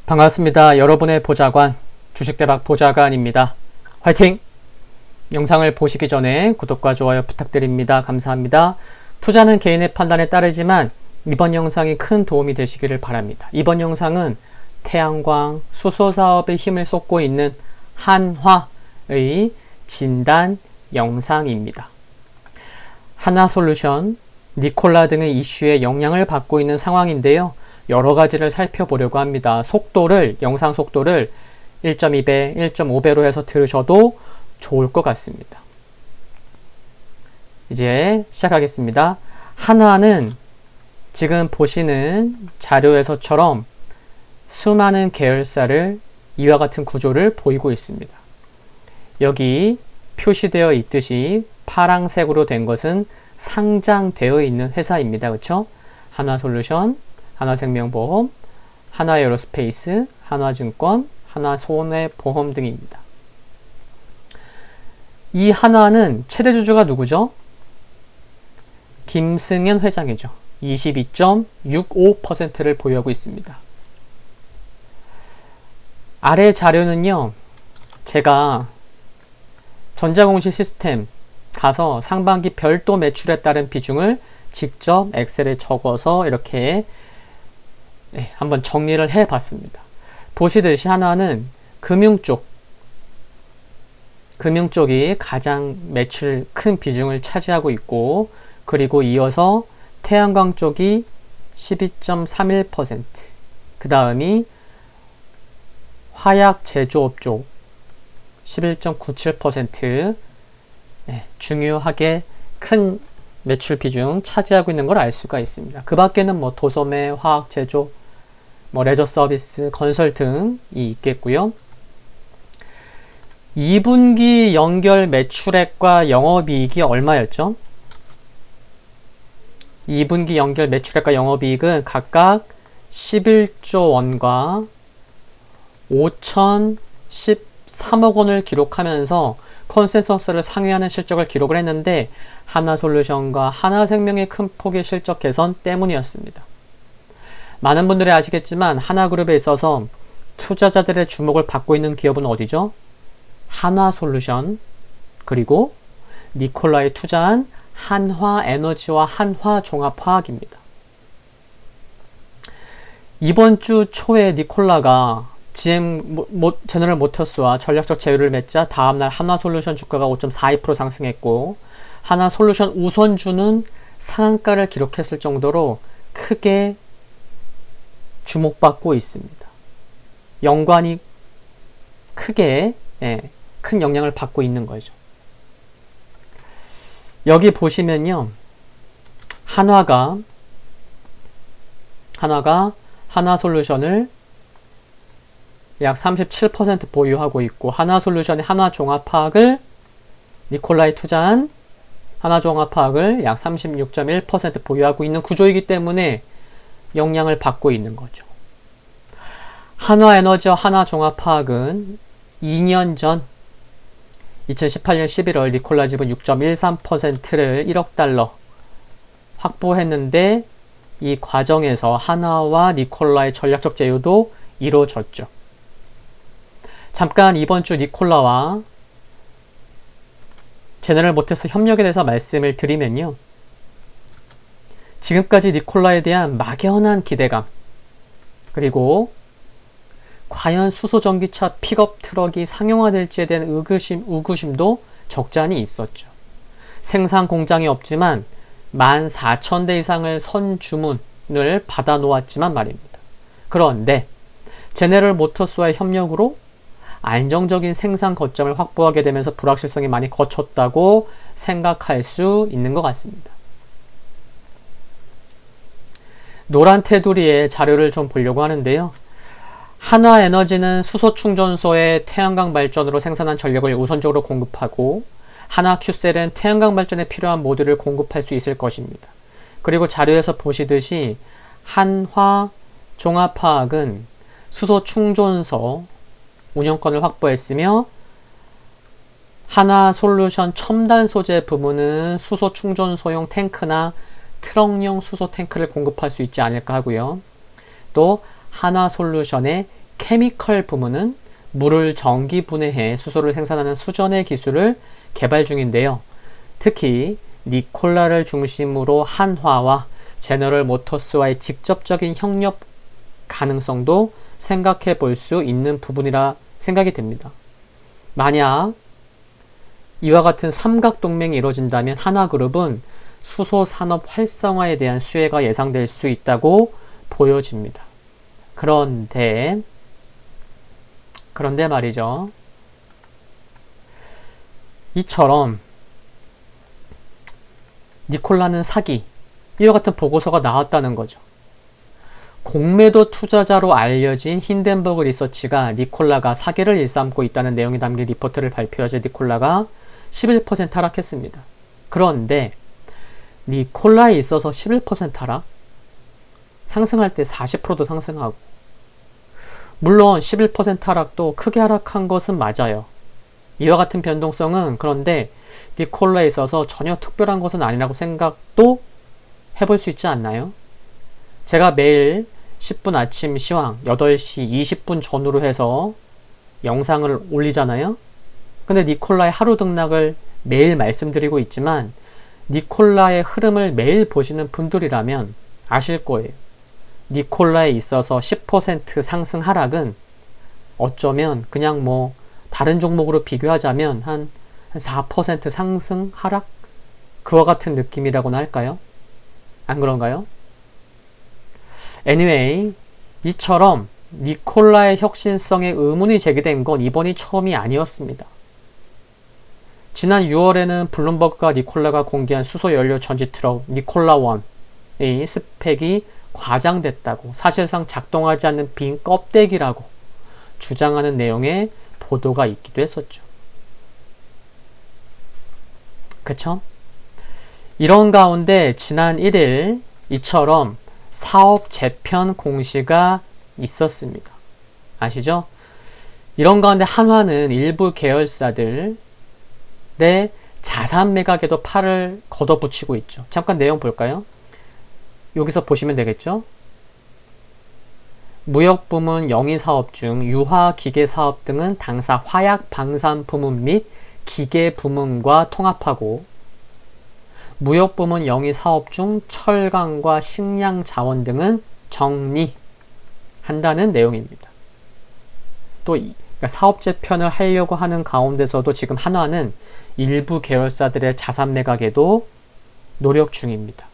반갑습니다. 여러분의 보좌관, 주식대박 보좌관입니다. 화이팅! 영상을 보시기 전에 구독과 좋아요 부탁드립니다. 감사합니다. 투자는 개인의 판단에 따르지만 이번 영상이 큰 도움이 되시기를 바랍니다. 이번 영상은 태양광, 수소사업에 힘을 쏟고 있는 한화의 진단 영상입니다. 한화솔루션, 니콜라 등의 이슈에 영향을 받고 있는 상황인데요. 여러 가지를 살펴보려고 합니다. 영상 속도를 1.2배, 1.5배로 해서 들으셔도 좋을 것 같습니다. 이제 시작하겠습니다. 한화는 지금 보시는 자료에서처럼 수많은 계열사를 이와 같은 구조를 보이고 있습니다. 여기 표시되어 있듯이 파랑색으로 된 것은 상장되어 있는 회사입니다. 그렇죠? 한화솔루션, 한화생명보험, 한화에어로스페이스, 한화증권, 한화손해보험 등입니다. 이 한화는 최대주주가 누구죠? 김승현 회장이죠. 22.65%를 보유하고 있습니다. 아래 자료는요, 제가 전자공시 시스템 가서 상반기 별도 매출에 따른 비중을 직접 엑셀에 적어서 이렇게 한번 정리를 해 봤습니다. 보시듯이 한화는 금융쪽이 가장 매출 큰 비중을 차지하고 있고, 그리고 이어서 태양광 쪽이 12.31%, 그 다음이 화약 제조업 쪽 11.97%, 중요하게 큰 매출 비중 차지하고 있는 걸 알 수가 있습니다. 그 밖에는 도소매, 화학 제조, 레저 서비스, 건설 등이 있겠고요. 2분기 연결 매출액과 영업이익이 얼마였죠? 2분기 연결 매출액과 영업이익은 각각 11조 원과 5,013억 원을 기록하면서 컨센서스를 상회하는 실적을 기록을 했는데, 한화솔루션과 한화생명의 큰 폭의 실적 개선 때문이었습니다. 많은 분들이 아시겠지만 한화그룹에 있어서 투자자들의 주목을 받고 있는 기업은 어디죠? 한화솔루션, 그리고 니콜라에 투자한 한화에너지와 한화종합화학입니다. 이번 주 초에 니콜라가 제너럴 모터스와 전략적 제휴를 맺자 다음날 한화솔루션 주가가 5.42% 상승했고, 한화솔루션 우선주는 상한가를 기록했을 정도로 크게 주목받고 있습니다. 연관이 크게 큰 영향을 받고 있는 거죠. 여기 보시면요, 한화가 한화솔루션을 약 37% 보유하고 있고, 한화솔루션의 한화종합화학을 니콜라에 투자한 한화종합화학을 약 36.1% 보유하고 있는 구조이기 때문에 영향을 받고 있는 거죠. 한화에너지와 한화종합화학은 2년 전 2018년 11월 니콜라 지분 6.13%를 1억 달러 확보했는데, 이 과정에서 한화와 니콜라의 전략적 제휴도 이루어졌죠. 잠깐 이번 주 니콜라와 제너럴 모터스 협력에 대해서 말씀을 드리면요, 지금까지 니콜라에 대한 막연한 기대감, 그리고 과연 수소전기차 픽업 트럭이 상용화될지에 대한 의구심도 적지 않이 있었죠. 생산 공장이 없지만 14,000대 이상을 선주문을 받아 놓았지만 말입니다. 그런데 제너럴 모터스와의 협력으로 안정적인 생산 거점을 확보하게 되면서 불확실성이 많이 거쳤다고 생각할 수 있는 것 같습니다. 노란 테두리의 자료를 좀 보려고 하는데요. 한화에너지는 수소충전소의 태양광 발전으로 생산한 전력을 우선적으로 공급하고, 한화큐셀은 태양광 발전에 필요한 모듈을 공급할 수 있을 것입니다. 그리고 자료에서 보시듯이 한화종합화학은 수소충전소 운영권을 확보했으며, 한화솔루션 첨단 소재 부문은 수소충전소용 탱크나 트럭용 수소 탱크를 공급할 수 있지 않을까 하고요. 또 한화솔루션의 케미컬 부문은 물을 전기 분해해 수소를 생산하는 수전의 기술을 개발 중인데요. 특히 니콜라를 중심으로 한화와 제너럴 모터스와의 직접적인 협력 가능성도 생각해 볼 수 있는 부분이라 생각이 됩니다. 만약 이와 같은 삼각동맹이 이루어진다면 한화그룹은 수소 산업 활성화에 대한 수혜가 예상될 수 있다고 보여집니다. 그런데 말이죠. 이처럼 니콜라는 사기, 이와 같은 보고서가 나왔다는 거죠. 공매도 투자자로 알려진 힌덴버그 리서치가 니콜라가 사기를 일삼고 있다는 내용이 담긴 리포트를 발표하자 니콜라가 11% 하락했습니다. 그런데 니콜라에 있어서 11% 하락? 상승할 때 40%도 상승하고, 물론 11% 하락도 크게 하락한 것은 맞아요. 이와 같은 변동성은 그런데 니콜라에 있어서 전혀 특별한 것은 아니라고 생각도 해볼 수 있지 않나요? 제가 매일 10분 아침 시황 8시 20분 전후로 해서 영상을 올리잖아요. 근데 니콜라의 하루 등락을 매일 말씀드리고 있지만 니콜라의 흐름을 매일 보시는 분들이라면 아실 거예요. 니콜라에 있어서 10% 상승 하락은 어쩌면 그냥 뭐 다른 종목으로 비교하자면 한 4% 상승 하락? 그와 같은 느낌이라고나 할까요? 안 그런가요? Anyway, 이처럼 니콜라의 혁신성에 의문이 제기된 건 이번이 처음이 아니었습니다. 지난 6월에는 블룸버그가 니콜라가 공개한 수소연료 전지 트럭 니콜라1의 스펙이 과장됐다고, 사실상 작동하지 않는 빈 껍데기라고 주장하는 내용의 보도가 있기도 했었죠. 그쵸? 이런 가운데 지난 1일 이처럼 사업 재편 공시가 있었습니다. 아시죠? 이런 가운데 한화는 일부 계열사들의 자산 매각에도 팔을 걷어붙이고 있죠. 잠깐 내용 볼까요? 여기서 보시면 되겠죠? 무역부문 영위사업 중 유화기계사업 등은 당사 화약 방산부문 및 기계부문과 통합하고, 무역부문 영위사업 중 철강과 식량자원 등은 정리한다는 내용입니다. 또 그러니까 사업 재편을 하려고 하는 가운데서도 지금 한화는 일부 계열사들의 자산 매각에도 노력 중입니다.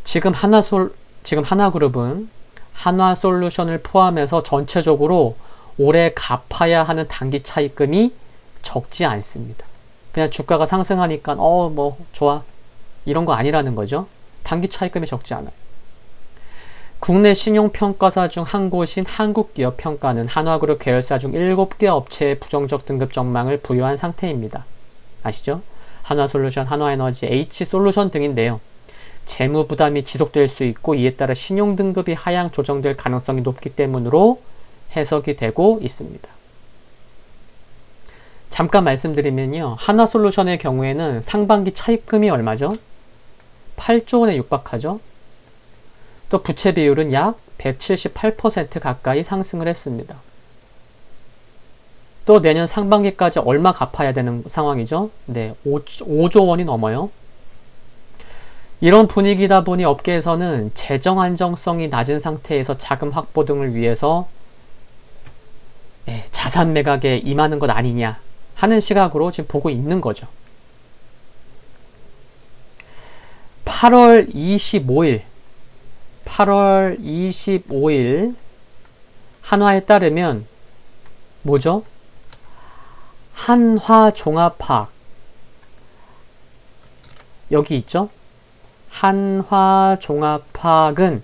지금 하나그룹은 한화솔루션을 포함해서 전체적으로 올해 갚아야 하는 단기 차입금이 적지 않습니다. 그냥 주가가 상승하니까 뭐 좋아 이런 거 아니라는 거죠. 단기 차입금이 적지 않아요. 국내 신용평가사 중 한 곳인 한국기업평가는 한화그룹 계열사 중 7개 업체에 부정적 등급 전망을 부여한 상태입니다. 아시죠? 한화솔루션, 한화에너지, H솔루션 등인데요. 재무 부담이 지속될 수 있고 이에 따라 신용등급이 하향 조정될 가능성이 높기 때문으로 해석이 되고 있습니다. 잠깐 말씀드리면요. 한화솔루션의 경우에는 상반기 차입금이 얼마죠? 8조 원에 육박하죠. 또 부채 비율은 약 178% 가까이 상승을 했습니다. 또 내년 상반기까지 얼마 갚아야 되는 상황이죠? 네, 5조 원이 넘어요. 이런 분위기다 보니 업계에서는 재정 안정성이 낮은 상태에서 자금 확보 등을 위해서 자산 매각에 임하는 것 아니냐 하는 시각으로 지금 보고 있는 거죠. 8월 25일 한화에 따르면 뭐죠? 한화종합화학 여기 있죠? 한화종합화학은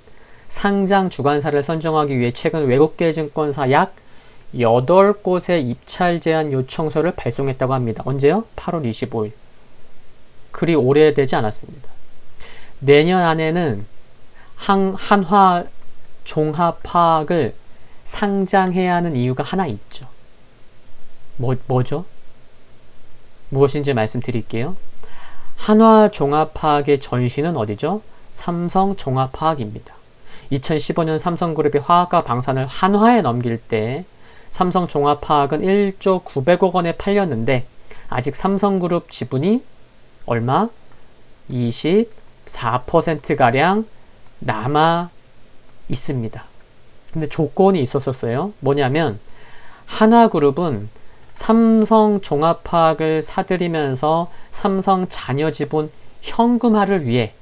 상장 주관사를 선정하기 위해 최근 외국계 증권사 약 8곳에 입찰 제한 요청서를 발송했다고 합니다. 언제요? 8월 25일. 그리 오래되지 않았습니다. 내년 안에는 한화종합화학을 상장해야 하는 이유가 하나 있죠. 뭐죠? 무엇인지 말씀드릴게요. 한화종합화학의 전신은 어디죠? 삼성종합화학입니다. 2015년 삼성그룹이 화학과 방산을 한화에 넘길 때 삼성종합화학은 1조 900억 원에 팔렸는데 아직 삼성그룹 지분이 얼마? 24%가량 남아 있습니다. 근데 조건이 있었어요. 뭐냐면 한화그룹은 삼성종합화학을 사들이면서 삼성 자녀 지분 현금화를 위해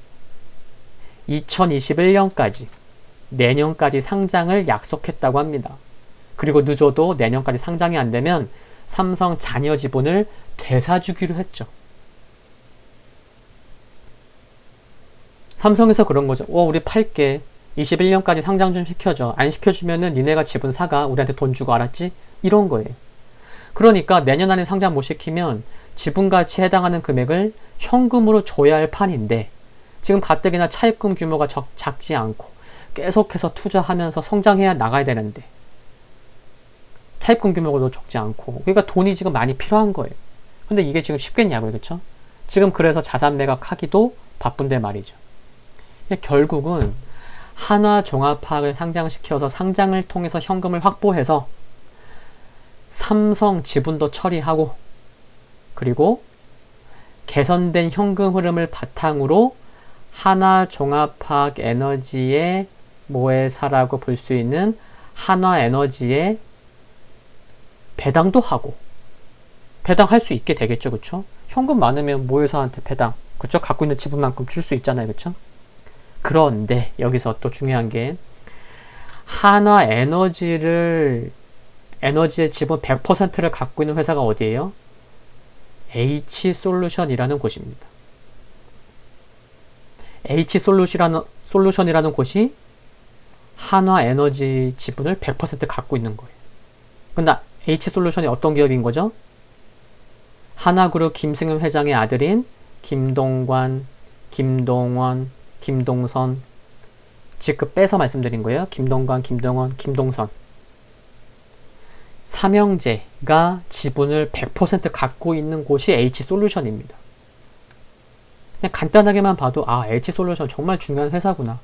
2021년까지 내년까지 상장을 약속했다고 합니다. 그리고 늦어도 내년까지 상장이 안 되면 삼성 자녀 지분을 되사주기로 했죠. 삼성에서 그런 거죠. 우리 팔게. 21년까지 상장 좀 시켜줘. 안 시켜주면은 니네가 지분 사가. 우리한테 돈 주고, 알았지? 이런 거예요. 그러니까 내년 안에 상장 못 시키면 지분 가치에 해당하는 금액을 현금으로 줘야 할 판인데 지금 가뜩이나 차입금 규모가 작지 않고 계속해서 투자하면서 성장해야 나가야 되는데 차입금 규모가 적지 않고 그러니까 돈이 지금 많이 필요한 거예요. 근데 이게 지금 쉽겠냐고요. 그렇죠? 지금 그래서 자산 매각하기도 바쁜데 말이죠. 결국은 한화종합화학을 상장시켜서 상장을 통해서 현금을 확보해서 삼성 지분도 처리하고 그리고 개선된 현금 흐름을 바탕으로 한화종합화학 에너지의 모회사라고 볼 수 있는 한화에너지에 배당도 하고 배당할 수 있게 되겠죠. 그쵸? 현금 많으면 모회사한테 배당, 그쵸? 갖고 있는 지분만큼 줄 수 있잖아요. 그쵸? 그런데 여기서 또 중요한 게 한화에너지의 지분 100%를 갖고 있는 회사가 어디예요? H솔루션이라는 곳입니다. H솔루션이라는 곳이 한화에너지 지분을 100% 갖고 있는 거예요. 근데 H솔루션이 어떤 기업인 거죠? 하나그룹 김승현 회장의 아들인 김동관, 김동원, 김동선, 직급 빼서 말씀드린 거예요. 김동관, 김동원, 김동선. 삼형제가 지분을 100% 갖고 있는 곳이 H솔루션입니다. 그냥 간단하게만 봐도 H솔루션 정말 중요한 회사구나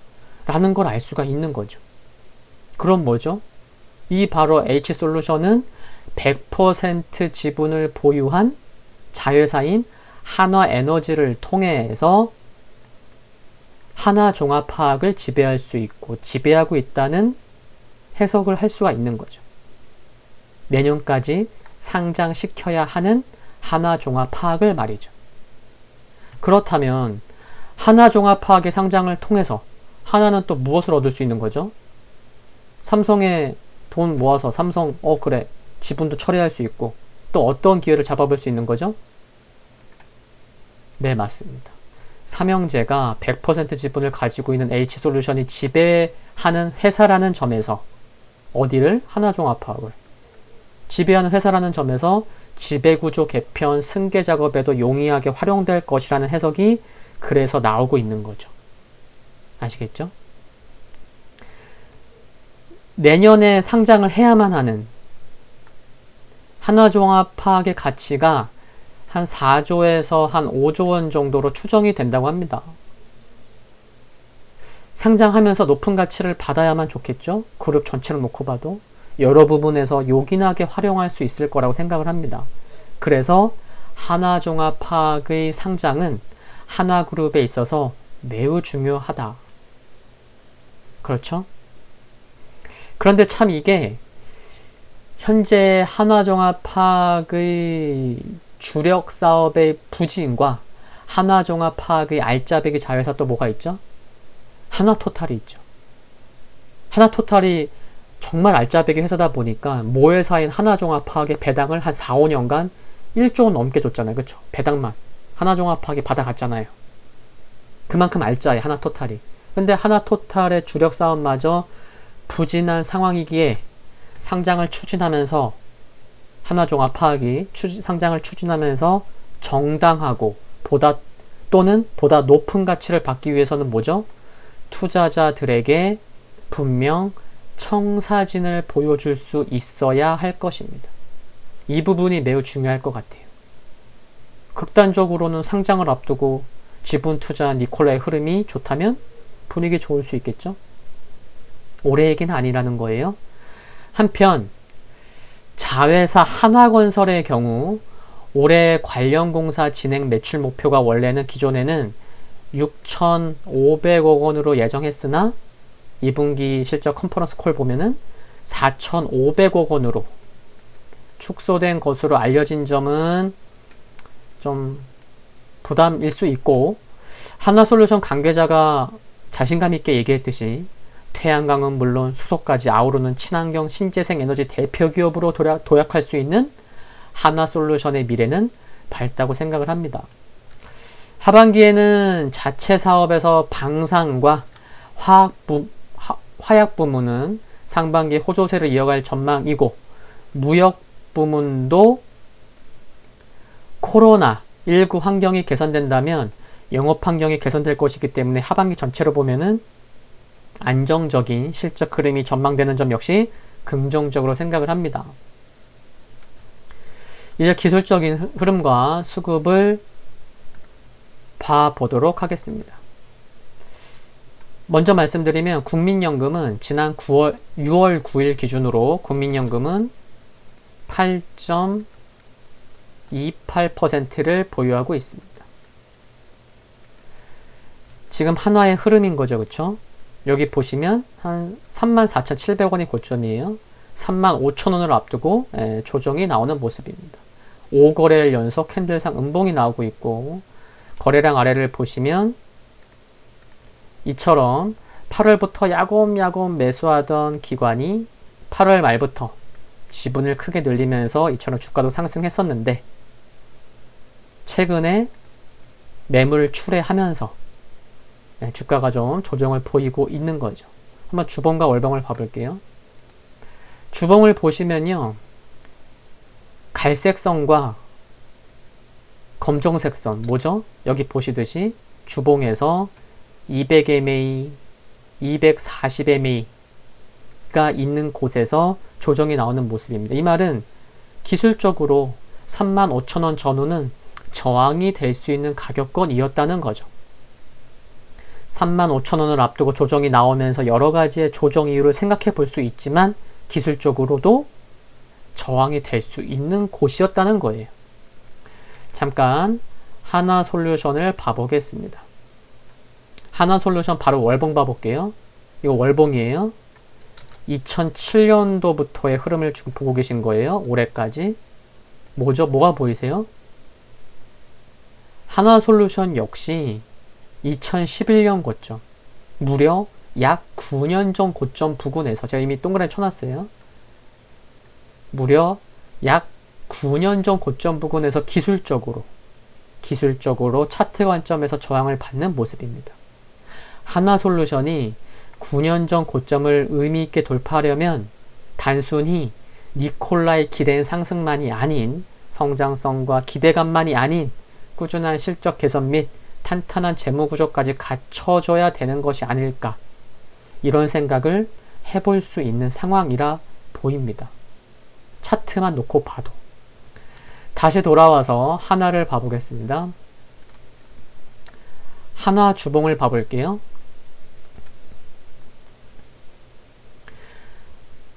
라는 걸 알 수가 있는 거죠. 그럼 뭐죠? 이 바로 H솔루션은 100% 지분을 보유한 자회사인 한화에너지를 통해서 한화종합화학을 지배할 수 있고 지배하고 있다는 해석을 할 수가 있는 거죠. 내년까지 상장시켜야 하는 한화종합화학을 말이죠. 그렇다면 한화종합화학의 상장을 통해서 하나는 또 무엇을 얻을 수 있는 거죠? 삼성에 돈 모아서 삼성 그래 지분도 처리할 수 있고 또 어떤 기회를 잡아볼 수 있는 거죠? 네, 맞습니다. 삼형제가 100% 지분을 가지고 있는 H솔루션이 지배하는 회사라는 점에서 어디를? 한화종합화학을 지배하는 회사라는 점에서 지배구조 개편 승계 작업에도 용이하게 활용될 것이라는 해석이 그래서 나오고 있는 거죠. 아시겠죠? 내년에 상장을 해야만 하는 한화종합화학의 가치가 한 4조에서 한 5조 원 정도로 추정이 된다고 합니다. 상장하면서 높은 가치를 받아야만 좋겠죠? 그룹 전체를 놓고 봐도 여러 부분에서 요긴하게 활용할 수 있을 거라고 생각을 합니다. 그래서 한화종합화학의 상장은 한화그룹에 있어서 매우 중요하다. 그렇죠? 그런데 참 이게 현재 한화종합화학의 주력 사업의 부진과 한화종합화학의 알짜배기 자회사 또 뭐가 있죠? 한화토탈이 있죠. 한화토탈이 정말 알짜배기 회사다 보니까 모회사인 한화종합화학의 배당을 한 4, 5년간 1조 원 넘게 줬잖아요. 그쵸? 배당만 한화종합화학이 받아갔잖아요. 그만큼 알짜예요. 한화토탈이. 근데 한화토탈의 주력 사업마저 부진한 상황이기에 상장을 추진하면서 한화종합화학이 상장을 추진하면서 정당하고 또는 보다 높은 가치를 받기 위해서는 뭐죠? 투자자들에게 분명 청사진을 보여줄 수 있어야 할 것입니다. 이 부분이 매우 중요할 것 같아요. 극단적으로는 상장을 앞두고 지분 투자 니콜라의 흐름이 좋다면 분위기 좋을 수 있겠죠? 올해 얘기는 아니라는 거예요. 한편 자회사 한화건설의 경우 올해 관련 공사 진행 매출 목표가 원래는 기존에는 6,500억 원으로 예정했으나 2분기 실적 컨퍼런스 콜 보면은 4,500억 원으로 축소된 것으로 알려진 점은 좀 부담일 수 있고, 한화솔루션 관계자가 자신감 있게 얘기했듯이 태양광은 물론 수소까지 아우르는 친환경 신재생 에너지 대표 기업으로 도약할 수 있는 한화솔루션의 미래는 밝다고 생각을 합니다. 하반기에는 자체 사업에서 방산과 화약 부문은 상반기 호조세를 이어갈 전망이고, 무역 부문도 코로나19 환경이 개선된다면 영업 환경이 개선될 것이기 때문에 하반기 전체로 보면은 안정적인 실적 흐름이 전망되는 점 역시 긍정적으로 생각을 합니다. 이제 기술적인 흐름과 수급을 봐보도록 하겠습니다. 먼저 말씀드리면 국민연금은 지난 6월 9일 기준으로 국민연금은 8.28%를 보유하고 있습니다. 지금 한화의 흐름인 거죠. 그쵸? 여기 보시면 한 34,700원이 고점이에요. 35,000원을 앞두고 조정이 나오는 모습입니다. 5거래일 연속 캔들상 음봉이 나오고 있고, 거래량 아래를 보시면 이처럼 8월부터 야곱야곱 매수하던 기관이 8월 말부터 지분을 크게 늘리면서 이처럼 주가도 상승했었는데, 최근에 매물 출회하면서 주가가 좀 조정을 보이고 있는 거죠. 한번 주봉과 월봉을 봐볼게요. 주봉을 보시면요, 갈색 선과 검정색 선, 뭐죠? 여기 보시듯이 주봉에서 200MA, 240MA가 있는 곳에서 조정이 나오는 모습입니다. 이 말은 기술적으로 35,000원 전후는 저항이 될 수 있는 가격권이었다는 거죠. 35,000원을 앞두고 조정이 나오면서 여러 가지의 조정 이유를 생각해 볼 수 있지만 기술적으로도 저항이 될 수 있는 곳이었다는 거예요. 잠깐 한화솔루션을 봐보겠습니다. 한화솔루션 바로 월봉 봐볼게요. 이거 월봉이에요. 2007년도부터의 흐름을 지금 보고 계신 거예요. 올해까지. 뭐죠? 뭐가 보이세요? 한화솔루션 역시 2011년 고점, 무려 약 9년 전 고점 부근에서, 제가 이미 동그라미 쳐놨어요. 무려 약 9년 전 고점 부근에서 기술적으로 차트 관점에서 저항을 받는 모습입니다. 한화솔루션이 9년 전 고점을 의미있게 돌파하려면 단순히 니콜라의 기대한 상승만이 아닌, 성장성과 기대감만이 아닌 꾸준한 실적 개선 및 탄탄한 재무구조까지 갖춰줘야 되는 것이 아닐까, 이런 생각을 해볼 수 있는 상황이라 보입니다. 차트만 놓고 봐도. 다시 돌아와서 한화를 봐보겠습니다. 한화 주봉을 봐볼게요.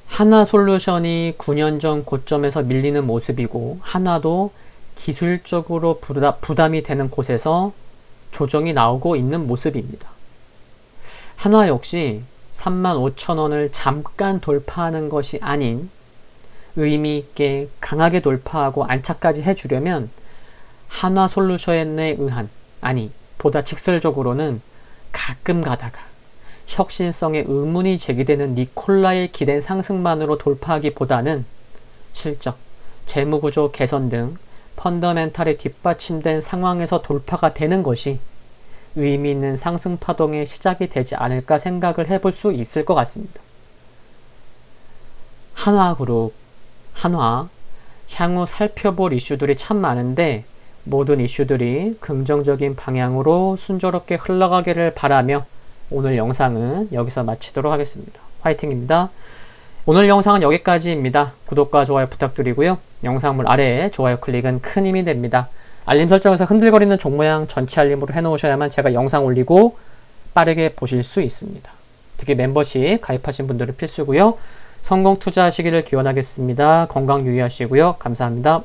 한화솔루션이 9년 전 고점에서 밀리는 모습이고, 한화도 기술적으로 부담이 되는 곳에서 조정이 나오고 있는 모습입니다. 한화 역시 35,000원을 잠깐 돌파하는 것이 아닌 의미있게 강하게 돌파하고 안착까지 해주려면 한화솔루션에 의한, 아니 보다 직설적으로는 가끔 가다가 혁신성에 의문이 제기되는 니콜라의 기댄 상승만으로 돌파하기보다는 실적, 재무구조 개선 등 펀더멘탈에 뒷받침된 상황에서 돌파가 되는 것이 의미 있는 상승 파동의 시작이 되지 않을까 생각을 해볼 수 있을 것 같습니다. 한화그룹, 한화, 향후 살펴볼 이슈들이 참 많은데 모든 이슈들이 긍정적인 방향으로 순조롭게 흘러가기를 바라며 오늘 영상은 여기서 마치도록 하겠습니다. 화이팅입니다. 오늘 영상은 여기까지입니다. 구독과 좋아요 부탁드리고요. 영상물 아래에 좋아요 클릭은 큰 힘이 됩니다. 알림 설정에서 흔들거리는 종 모양 전체 알림으로 해놓으셔야만 제가 영상 올리고 빠르게 보실 수 있습니다. 특히 멤버십 가입하신 분들은 필수고요. 성공 투자하시기를 기원하겠습니다. 건강 유의하시고요. 감사합니다.